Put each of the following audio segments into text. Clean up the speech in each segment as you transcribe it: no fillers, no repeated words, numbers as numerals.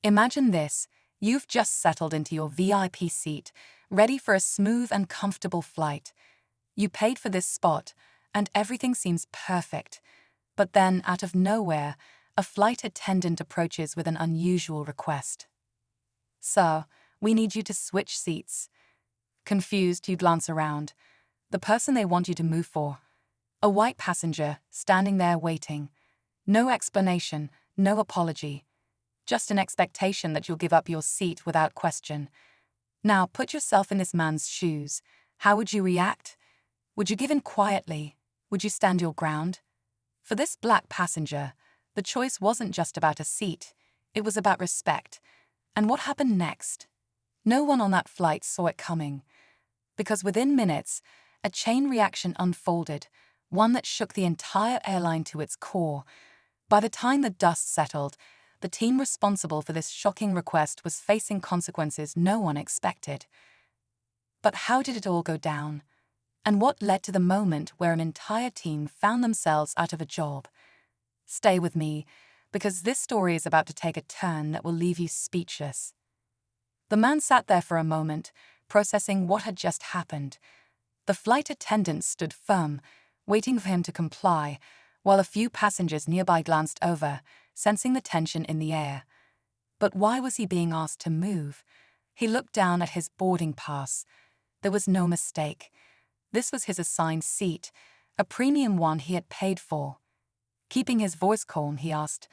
Imagine this: you've just settled into your VIP seat, ready for a smooth and comfortable flight. You paid for this spot, and everything seems perfect. But then, out of nowhere, a flight attendant approaches with an unusual request. "Sir, we need you to switch seats." Confused, you glance around. The person they want you to move for. A white passenger, standing there waiting. No explanation, no apology. Just an expectation that you'll give up your seat without question. Now, put yourself in this man's shoes. How would you react? Would you give in quietly? Would you stand your ground? For this black passenger, the choice wasn't just about a seat. It was about respect. And what happened next? No one on that flight saw it coming. Because within minutes, a chain reaction unfolded, one that shook the entire airline to its core. By the time the dust settled, the team responsible for this shocking request was facing consequences no one expected. But how did it all go down? And what led to the moment where an entire team found themselves out of a job? Stay with me, because this story is about to take a turn that will leave you speechless. The man sat there for a moment, processing what had just happened. The flight attendant stood firm, waiting for him to comply, while a few passengers nearby glanced over, sensing the tension in the air. But why was he being asked to move? He looked down at his boarding pass. There was no mistake. This was his assigned seat, a premium one he had paid for. Keeping his voice calm, he asked,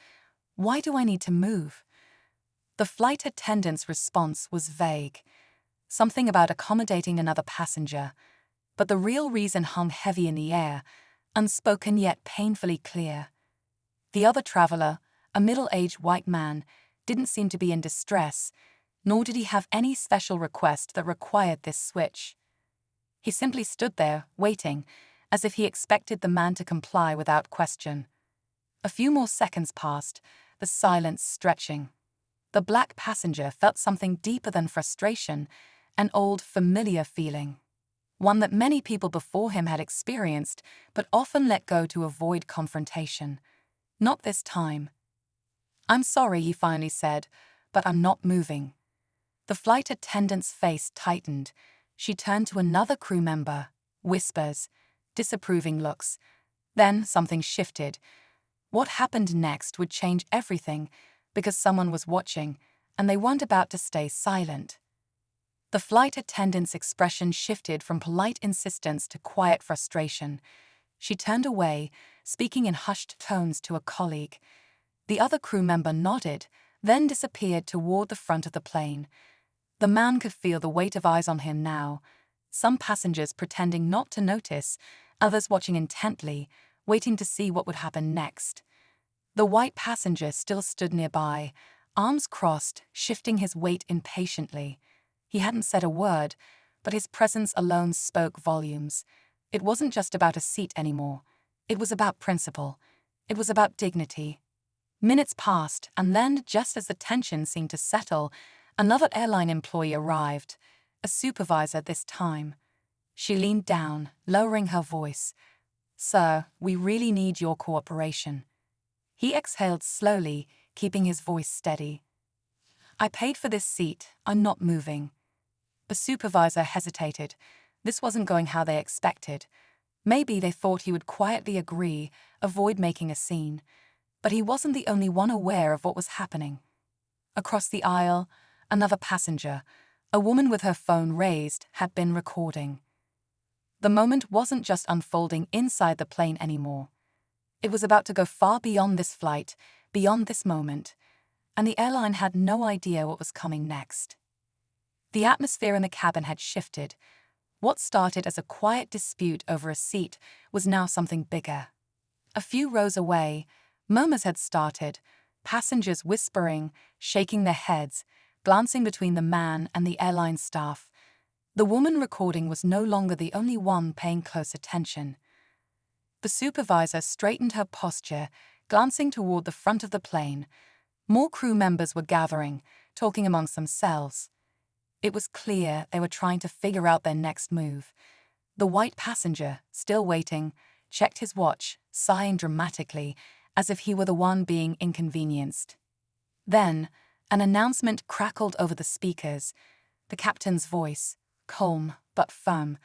"Why do I need to move?" The flight attendant's response was vague. Something about accommodating another passenger. But the real reason hung heavy in the air, unspoken yet painfully clear. The other traveler, a middle-aged white man, didn't seem to be in distress, nor did he have any special request that required this switch. He simply stood there, waiting, as if he expected the man to comply without question. A few more seconds passed, the silence stretching. The black passenger felt something deeper than frustration, an old, familiar feeling. One that many people before him had experienced, but often let go to avoid confrontation. Not this time. "I'm sorry," he finally said, "but I'm not moving." The flight attendant's face tightened. She turned to another crew member, whispers, disapproving looks. Then something shifted. What happened next would change everything, because someone was watching, and they weren't about to stay silent. The flight attendant's expression shifted from polite insistence to quiet frustration. She turned away, speaking in hushed tones to a colleague. The other crew member nodded, then disappeared toward the front of the plane. The man could feel the weight of eyes on him now, some passengers pretending not to notice, others watching intently, waiting to see what would happen next. The white passenger still stood nearby, arms crossed, shifting his weight impatiently. He hadn't said a word, but his presence alone spoke volumes. It wasn't just about a seat anymore. It was about principle. It was about dignity. Minutes passed, and then, just as the tension seemed to settle, another airline employee arrived, a supervisor this time. She leaned down, lowering her voice. "Sir, we really need your cooperation." He exhaled slowly, keeping his voice steady. "I paid for this seat. I'm not moving." The supervisor hesitated. This wasn't going how they expected. Maybe they thought he would quietly agree, avoid making a scene. But he wasn't the only one aware of what was happening. Across the aisle, another passenger, a woman with her phone raised, had been recording. The moment wasn't just unfolding inside the plane anymore. It was about to go far beyond this flight, beyond this moment, and the airline had no idea what was coming next. The atmosphere in the cabin had shifted. What started as a quiet dispute over a seat was now something bigger. A few rows away, murmurs had started, passengers whispering, shaking their heads, glancing between the man and the airline staff. The woman recording was no longer the only one paying close attention. The supervisor straightened her posture, glancing toward the front of the plane. More crew members were gathering, talking amongst themselves. It was clear they were trying to figure out their next move. The white passenger, still waiting, checked his watch, sighing dramatically, as if he were the one being inconvenienced. Then, An announcement crackled over the speakers. The captain's voice, calm but firm.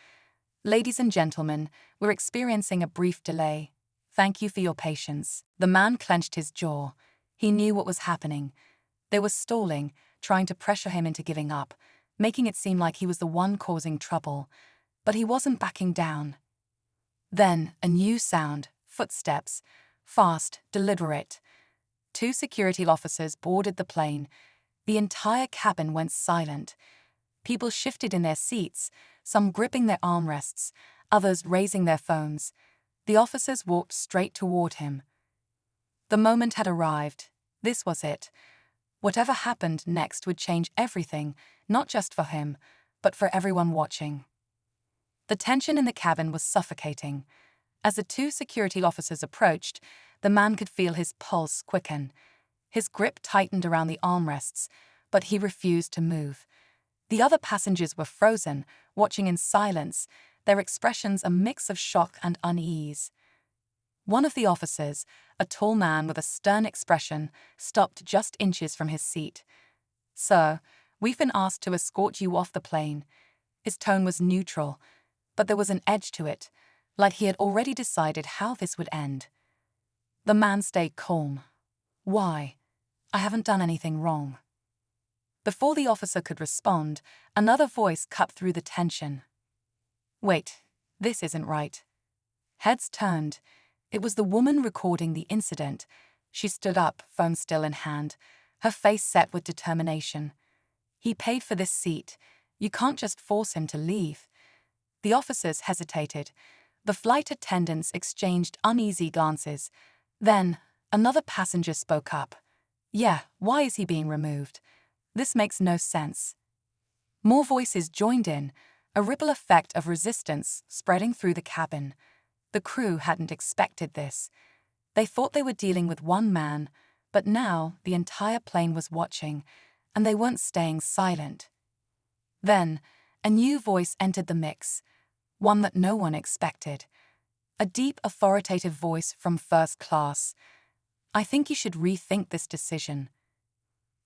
"Ladies and gentlemen, we're experiencing a brief delay. Thank you for your patience." The man clenched his jaw. He knew what was happening. They were stalling, trying to pressure him into giving up, making it seem like he was the one causing trouble. But he wasn't backing down. Then, a new sound, footsteps, fast, deliberate. 2 security officers boarded the plane. The entire cabin went silent. People shifted in their seats, some gripping their armrests, others raising their phones. The officers walked straight toward him. The moment had arrived. This was it. Whatever happened next would change everything, not just for him, but for everyone watching. The tension in the cabin was suffocating. As the 2 security officers approached, the man could feel his pulse quicken. His grip tightened around the armrests, but he refused to move. The other passengers were frozen, watching in silence, their expressions a mix of shock and unease. One of the officers, a tall man with a stern expression, stopped just inches from his seat. "Sir, we've been asked to escort you off the plane." His tone was neutral, but there was an edge to it, like he had already decided how this would end. The man stayed calm. "Why? I haven't done anything wrong." Before the officer could respond, another voice cut through the tension. "Wait, this isn't right." Heads turned. It was the woman recording the incident. She stood up, phone still in hand, her face set with determination. "He paid for this seat. You can't just force him to leave." The officers hesitated. The flight attendants exchanged uneasy glances. Then, another passenger spoke up. "Yeah, why is he being removed? This makes no sense." More voices joined in, a ripple effect of resistance spreading through the cabin. The crew hadn't expected this. They thought they were dealing with one man, but now the entire plane was watching, and they weren't staying silent. Then, a new voice entered the mix, one that no one expected. A deep, authoritative voice from first class. "I think you should rethink this decision."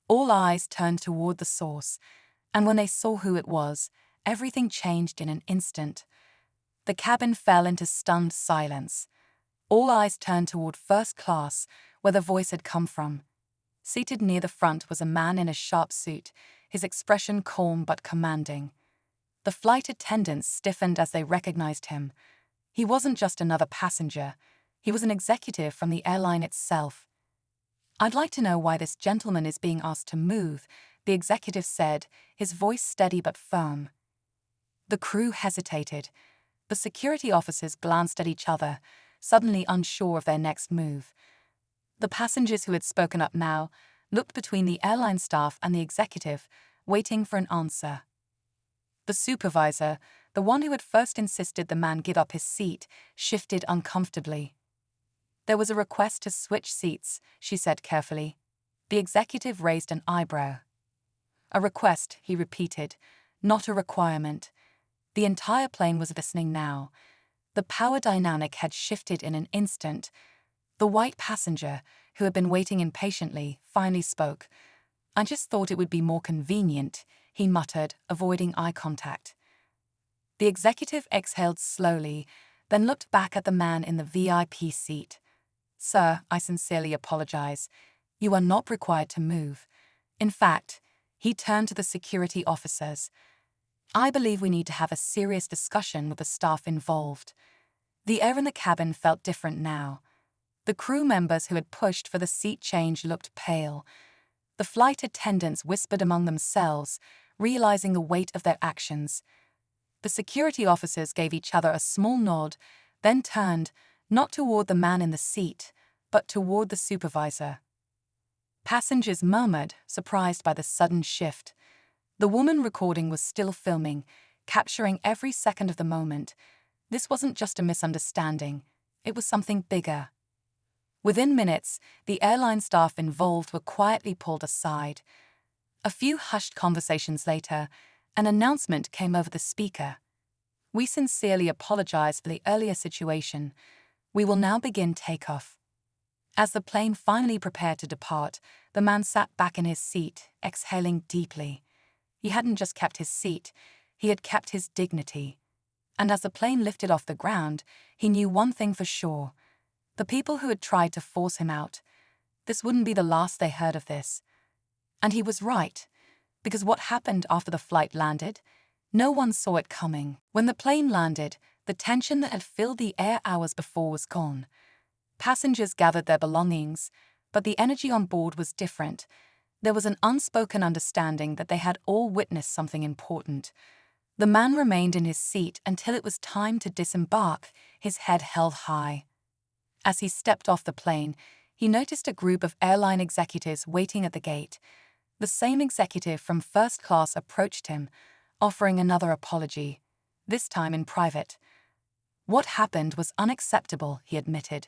All eyes turned toward the source, and when they saw who it was, everything changed in an instant. The cabin fell into stunned silence. All eyes turned toward first class, where the voice had come from. Seated near the front was a man in a sharp suit, his expression calm but commanding. The flight attendants stiffened as they recognized him. He wasn't just another passenger. He was an executive from the airline itself. "I'd like to know why this gentleman is being asked to move," the executive said, his voice steady but firm. The crew hesitated. The security officers glanced at each other, suddenly unsure of their next move. The passengers who had spoken up now looked between the airline staff and the executive, waiting for an answer. The supervisor, the one who had first insisted the man give up his seat, shifted uncomfortably. "There was a request to switch seats," she said carefully. The executive raised an eyebrow. "A request," he repeated, "not a requirement." The entire plane was listening now. The power dynamic had shifted in an instant. The white passenger, who had been waiting impatiently, finally spoke. "I just thought it would be more convenient," he muttered, avoiding eye contact. The executive exhaled slowly, then looked back at the man in the VIP seat. "Sir, I sincerely apologize. You are not required to move." In fact, he turned to the security officers. "I believe we need to have a serious discussion with the staff involved." The air in the cabin felt different now. The crew members who had pushed for the seat change looked pale. The flight attendants whispered among themselves, realizing the weight of their actions. The security officers gave each other a small nod, then turned, not toward the man in the seat, but toward the supervisor. Passengers murmured, surprised by the sudden shift. The woman recording was still filming, capturing every second of the moment. This wasn't just a misunderstanding, it was something bigger. Within minutes, the airline staff involved were quietly pulled aside. A few hushed conversations later, an announcement came over the speaker. "We sincerely apologize for the earlier situation. We will now begin takeoff." As the plane finally prepared to depart, the man sat back in his seat, exhaling deeply. He hadn't just kept his seat, he had kept his dignity. And as the plane lifted off the ground, he knew one thing for sure. The people who had tried to force him out, this wouldn't be the last they heard of this. And he was right, because what happened after the flight landed? No one saw it coming. When the plane landed, the tension that had filled the air hours before was gone. Passengers gathered their belongings, but the energy on board was different. There was an unspoken understanding that they had all witnessed something important. The man remained in his seat until it was time to disembark, his head held high. As he stepped off the plane, he noticed a group of airline executives waiting at the gate. The same executive from first class approached him, offering another apology, this time in private. What happened was unacceptable, he admitted.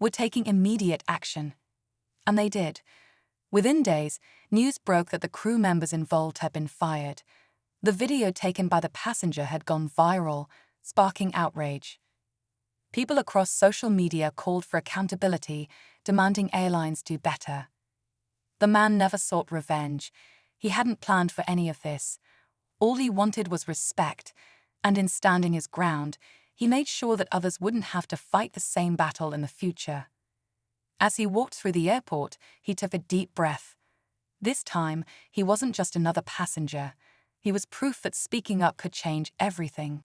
We're taking immediate action. And they did. Within days, news broke that the crew members involved had been fired. The video taken by the passenger had gone viral, sparking outrage. People across social media called for accountability, demanding airlines do better. The man never sought revenge. He hadn't planned for any of this. All he wanted was respect, and in standing his ground, he made sure that others wouldn't have to fight the same battle in the future. As he walked through the airport, he took a deep breath. This time, he wasn't just another passenger. He was proof that speaking up could change everything.